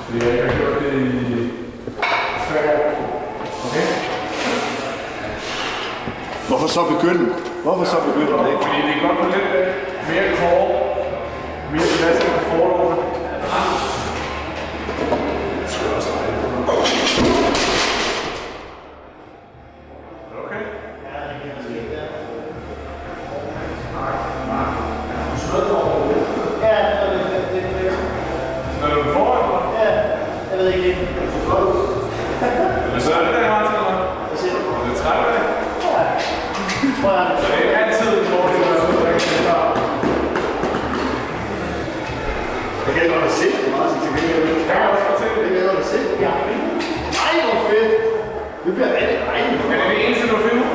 Fordi jeg ikke har gjort det i 3 år. Okay? Hvorfor så begynde? Hvorfor så begynde det ikke? Fordi det er godt på lidt mere kort, mere plads til forlovene. Okay? Når du er foran? Jeg ved ikke helt. Eller så er det der, Martin, eller? Hvad siger du? Er det træt af det? Ja. Tror jeg. Så det er altid en fordel at være ude og rigtig klar. Jeg kan godt se det meget til gengæld. Jeg kan også godt se det. Det kan jeg godt se. Ja. Ej, hvor fedt. Det bliver rigtig dejligt. Er det det eneste, du har filmet?